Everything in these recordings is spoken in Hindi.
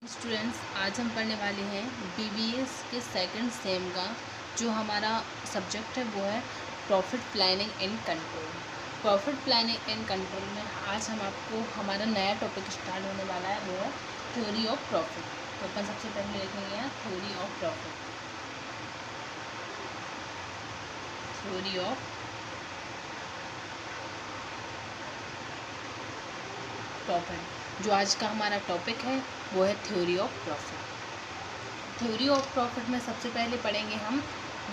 स्टूडेंट्स, आज हम पढ़ने वाले हैं बीबीएस के सेकंड सेम का जो हमारा सब्जेक्ट है वो है profit planning and control. Profit planning and control में आज हम आपको हमारा नया टॉपिक स्टार्ट होने वाला है, वो है थ्योरी ऑफ प्रॉफिट। तो अपन सबसे पहले लिखेंगे यहाँ theory of profit. Theory of profit जो आज का हमारा टॉपिक है वो है theory of profit. Theory of profit में सबसे पहले पढ़ेंगे हम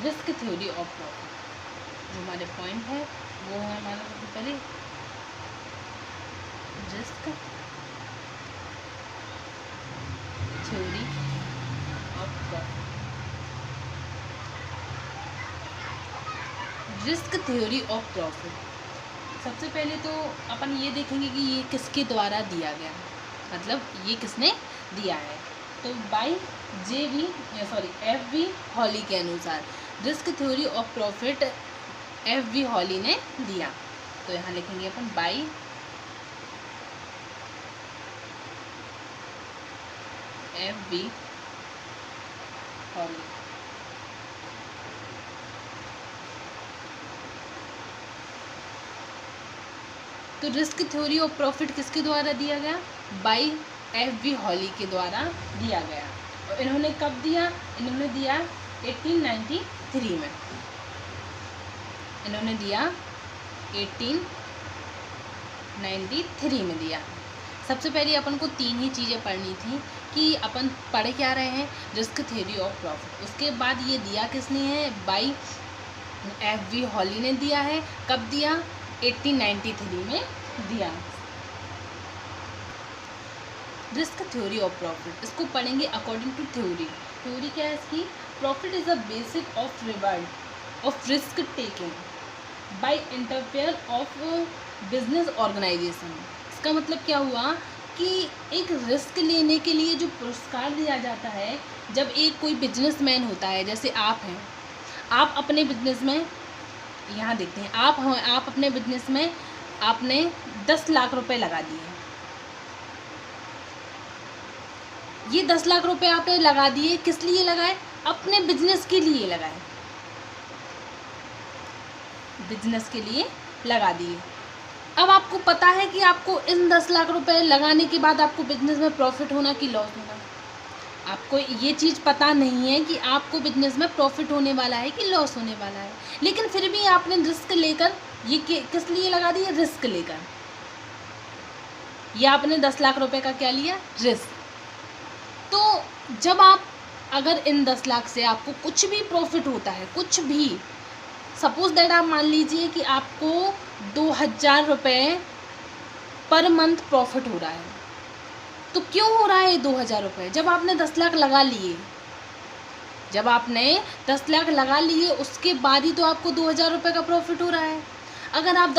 रिस्क थ्योरी ऑफ प्रॉफिट। जो हमारे पॉइंट है वो है हमारा सबसे पहले risk theory of profit. Risk theory of profit सबसे पहले तो अपन ये देखेंगे कि ये किसके द्वारा दिया गया, मतलब ये किसने दिया है। तो बाय एफ.वी. हॉली के अनुसार रिस्क थ्योरी ऑफ प्रॉफिट एफ.वी. हॉली ने दिया। तो यहाँ लिखेंगे अपन बाय एफ.वी. हॉली। तो रिस्क थ्योरी ऑफ प्रॉफिट किसके द्वारा दिया गया? बाय एफ.वी. हॉली के द्वारा दिया गया। और इन्होंने कब दिया? इन्होंने दिया 1893 में। इन्होंने दिया 1893 में दिया। सबसे पहले अपन को तीन ही चीज़ें पढ़नी थी कि अपन पढ़ क्या रहे हैं, रिस्क थ्योरी ऑफ प्रॉफिट। उसके बाद ये दिया किसने है? बाय एफ.वी. हॉली ने दिया है। कब दिया? 1893 में दिया। रिस्क थ्योरी ऑफ प्रॉफिट इसको पढ़ेंगे अकॉर्डिंग टू थ्योरी। थ्योरी क्या है इसकी? Profit is a basic of reward of risk taking by interfere of business organisation. इसका मतलब क्या हुआ कि एक रिस्क लेने के लिए जो पुरस्कार दिया जाता है, जब एक कोई बिजनेसमैन होता है, जैसे आप हैं, आप अपने बिजनेस में, यहाँ देखते हैं, आप अपने बिजनेस में आपने 10 लाख रुपए लगा दिए। ये 10 लाख रुपए आपने लगा दिए, किस लिए लगाए? अपने बिजनेस के लिए लगाए, बिजनेस के लिए लगा दिए। अब आपको पता है कि आपको इन 10 लाख रुपए लगाने के बाद आपको बिजनेस में प्रॉफिट होना कि लॉस होना। आपको ये चीज़ पता नहीं है कि आपको बिजनेस में प्रॉफिट होने वाला है कि लॉस होने वाला है, लेकिन फिर भी आपने रिस्क लेकर ये किस लिए लगा दिया? रिस्क लेकर। ये आपने 10 लाख रुपए का क्या लिया? रिस्क। तो जब आप अगर इन 10 लाख से आपको कुछ भी प्रॉफिट होता है, कुछ भी, सपोज दैट आप मान लीजिए कि आपको 2000 रुपये पर मंथ प्रॉफिट हो रहा है, तो क्यों हो रहा है 2000 रुपये? जब आपने 10 लाख लगा लिए, जब आपने 10 लाख लगा लिए उसके बाद ही तो आपको 2000 रुपये का प्रॉफिट हो रहा है। अगर आप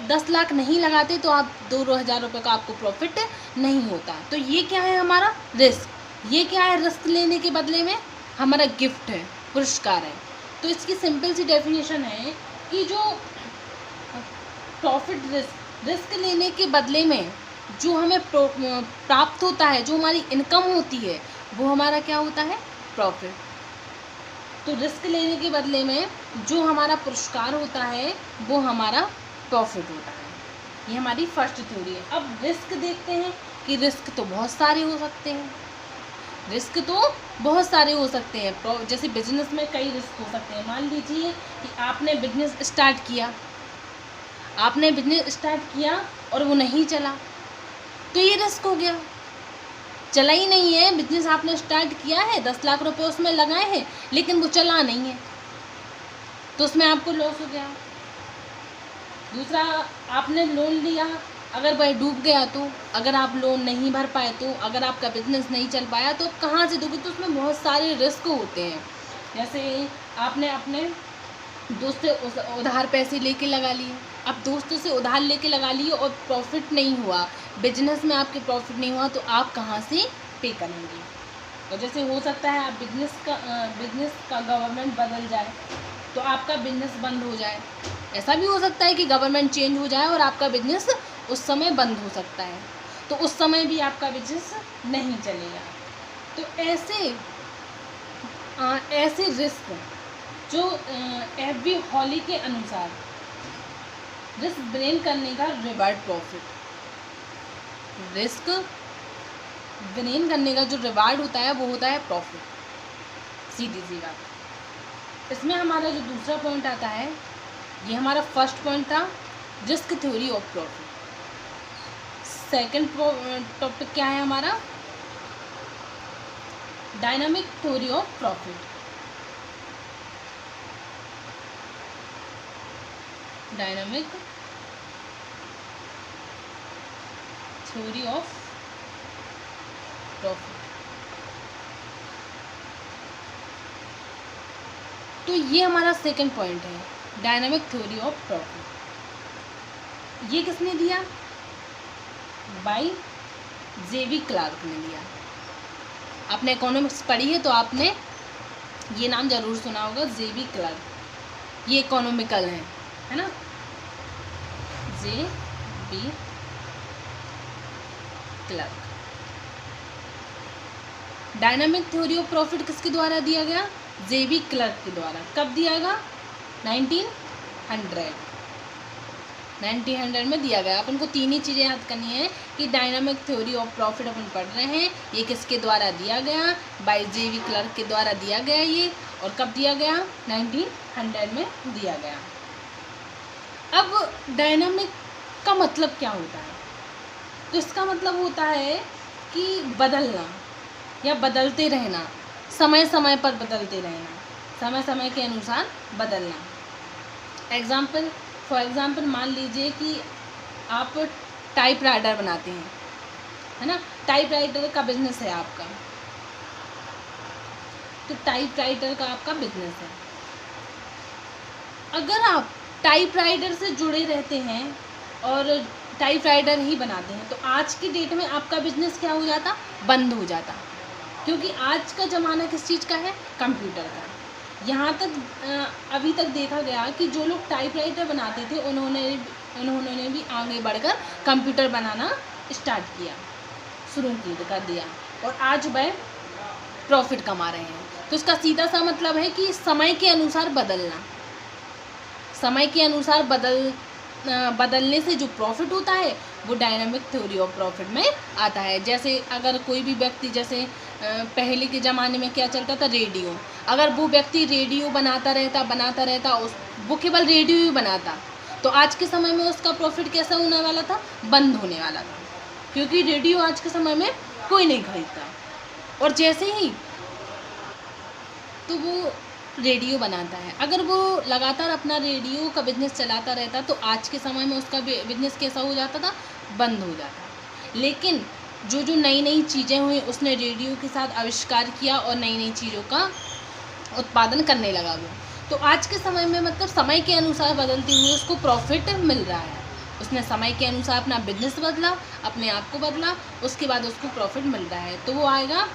10 लाख नहीं लगाते तो आप 2000 रुपये का आपको प्रॉफिट नहीं होता। तो ये क्या है? हमारा रिस्क। ये क्या है? रिस्क लेने के बदले में हमारा गिफ्ट है, पुरस्कार है। तो इसकी सिंपल सी डेफिनेशन है कि जो प्रॉफिट रिस्क लेने के बदले में जो हमें प्राप्त होता है, जो हमारी इनकम होती है, वो हमारा क्या होता है? प्रॉफिट। तो रिस्क लेने के बदले में जो हमारा पुरस्कार होता है वो हमारा प्रॉफिट होता है। ये हमारी फर्स्ट थ्योरी है। अब रिस्क देखते हैं कि रिस्क तो बहुत सारे हो सकते हैं। रिस्क तो बहुत सारे हो सकते हैं। जैसे बिजनेस में कई रिस्क हो सकते हैं। मान लीजिए कि आपने बिजनेस स्टार्ट किया और वो नहीं चला, तो ये रिस्क हो गया। चला ही नहीं है, बिजनेस आपने स्टार्ट किया है, 10 लाख रुपए उसमें लगाए हैं, लेकिन वो चला नहीं है, तो उसमें आपको लॉस हो गया। दूसरा, आपने लोन लिया, अगर वह डूब गया तो, अगर आप लोन नहीं भर पाए तो, अगर आपका बिजनेस नहीं चल पाया तो कहाँ से दोगे? तो उसमें बहुत सारे रिस्क होते हैं। जैसे आपने अपने दोस्त से उधार पैसे लेके लगा लिए, अब दोस्तों से उधार लेके लगा लिए और प्रॉफिट नहीं हुआ, बिजनेस में आपके प्रॉफिट नहीं हुआ, तो आप कहाँ से पे करेंगे? और जैसे हो सकता है आप बिजनेस का गवर्नमेंट बदल जाए तो आपका बिजनेस बंद हो जाए। ऐसा भी हो सकता है कि गवर्नमेंट चेंज हो जाए और आपका बिजनेस उस समय बंद हो सकता है। तो उस समय भी आपका बिजनेस नहीं चलेगा। तो ऐसे रिस्क जो एफबी हॉली के अनुसार रिस्क ब्रेन करने का रिवार्ड प्रॉफिट, रिस्क ब्रेन करने का जो रिवार्ड होता है वो होता है प्रॉफिट, सीधी सी बात। इसमें हमारा जो दूसरा पॉइंट आता है, ये हमारा फर्स्ट पॉइंट था risk theory of profit. Second topic क्या है हमारा, dynamic theory of profit. Dynamic theory of profit. तो ये हमारा सेकंड पॉइंट है, डायनामिक थ्योरी ऑफ प्रॉफिट। ये किसने दिया, बाय जेवी क्लार्क ने दिया। आपने इकोनॉमिक्स पढ़ी है तो आपने ये नाम जरूर सुना होगा, जेवी क्लार्क। ये इकोनॉमिकल है ना, JB Clark. Dynamic theory of profit किसके द्वारा दिया गया, जेवी क्लार्क के द्वारा। कब दिया गया, 1900 में दिया गया। अपन को तीन ही चीज़ें याद करनी है कि डायनामिक थ्योरी ऑफ प्रॉफिट अपन पढ़ रहे हैं, ये किसके द्वारा दिया गया, बाय जेवी क्लार्क के द्वारा दिया गया ये, और कब दिया गया, 1900 में दिया गया। अब डायनामिक का मतलब क्या होता है, तो इसका मतलब होता है कि बदलना या बदलते रहना, समय समय पर बदलते रहना, समय समय के अनुसार बदलना। फॉर एग्ज़ाम्पल मान लीजिए कि आप टाइपराइटर बनाते हैं, है ना, टाइपराइटर का बिजनेस है आपका, तो टाइपराइटर का आपका बिजनेस है। अगर आप टाइपराइटर से जुड़े रहते हैं और टाइपराइटर ही बनाते हैं, तो आज की डेट में आपका बिजनेस क्या हो जाता, बंद हो जाता, क्योंकि आज का ज़माना किस चीज़ का है, कंप्यूटर का। यहाँ तक अभी तक देखा गया कि जो लोग टाइपराइटर बनाते थे उन्होंने भी आगे बढ़कर कंप्यूटर बनाना स्टार्ट किया, शुरू कर दिया, और आज वह प्रॉफिट कमा रहे हैं। तो इसका सीधा सा मतलब है कि समय के अनुसार बदलना, समय के अनुसार बदलने से जो प्रॉफिट होता है वो डायनामिक थ्योरी ऑफ प्रॉफिट में आता है। जैसे अगर कोई भी व्यक्ति, जैसे पहले के ज़माने में क्या चलता था, रेडियो, अगर वो व्यक्ति रेडियो बनाता रहता वो केवल रेडियो ही बनाता, तो आज के समय में उसका प्रॉफिट कैसा होने वाला था, बंद होने वाला था, क्योंकि रेडियो आज के समय में कोई नहीं खरीदता। और जैसे ही तो वो रेडियो बनाता है, अगर वो लगातार अपना रेडियो का बिजनेस चलाता रहता तो आज के समय में उसका बिजनेस कैसा हो जाता था, बंद हो जाता। लेकिन जो नई नई चीज़ें हुई उसने रेडियो के साथ आविष्कार किया और नई नई चीज़ों का उत्पादन करने लगा वो, तो आज के समय में मतलब समय के अनुसार बदलते हुए उसको प्रॉफिट मिल रहा है। उसने समय के अनुसार अपना बिजनेस बदला, अपने आप को बदला, उसके बाद उसको प्रॉफिट मिल रहा है, तो वो आएगा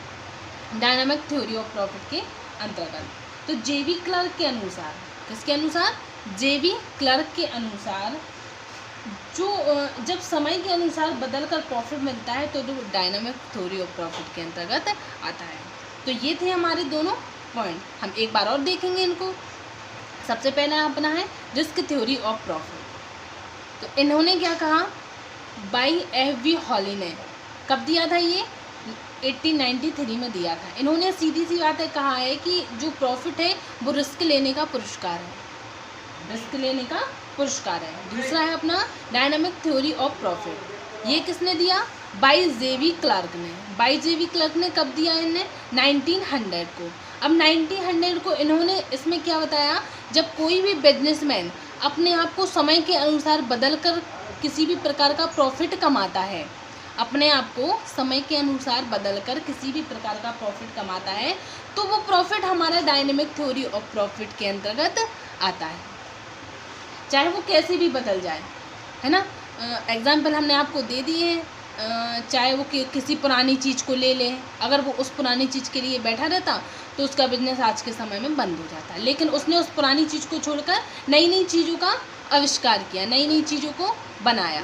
डायनामिक थ्योरी ऑफ प्रॉफिट के अंतर्गत। तो जेवी क्लार्क के अनुसार, किसके अनुसार, जेवी क्लार्क के अनुसार, जो जब समय के अनुसार बदलकर प्रॉफिट मिलता है तो वो डायनामिक थ्योरी ऑफ प्रॉफिट के अंतर्गत आता है। तो ये थे हमारे दोनों पॉइंट, हम एक बार और देखेंगे इनको। सबसे पहला अपना है रिस्क थ्योरी ऑफ प्रॉफिट। तो इन्होंने क्या कहा, बाय एफ.बी. हॉली ने कब दिया था, ये 1893 में दिया था। इन्होंने सीधी सी बात है कहा है कि जो प्रॉफिट है वो रिस्क लेने का पुरस्कार है, रिस्क लेने का पुरस्कार है। दूसरा है अपना डायनामिक थ्योरी ऑफ प्रॉफिट, ये किसने दिया, बाय जेवी क्लार्क ने। बाय जेवी क्लार्क ने कब दिया, इन्हें 1900 को। अब 1900 को इन्होंने इसमें क्या बताया, जब कोई भी बिजनेसमैन अपने आप को समय के अनुसार बदलकर किसी भी प्रकार का प्रॉफिट कमाता है, अपने आप को समय के अनुसार बदलकर किसी भी प्रकार का प्रॉफिट कमाता है, तो वो प्रॉफिट हमारा डायनेमिक थ्योरी ऑफ प्रॉफिट के अंतर्गत आता है, चाहे वो कैसे भी बदल जाए, है ना। एग्जाम्पल हमने आपको दे दिए हैं, चाहे वो किसी पुरानी चीज़ को ले लें, अगर वो उस पुरानी चीज़ के लिए बैठा रहता तो उसका बिजनेस आज के समय में बंद हो जाता, लेकिन उसने उस पुरानी चीज़ को छोड़कर नई नई चीज़ों का आविष्कार किया, नई नई चीज़ों को बनाया,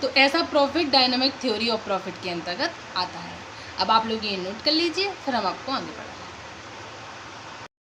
तो ऐसा profit dynamic theory of profit के अंतर्गत आता है। अब आप लोग ये नोट कर लीजिए, फिर हम आपको आगे बढ़ाएं।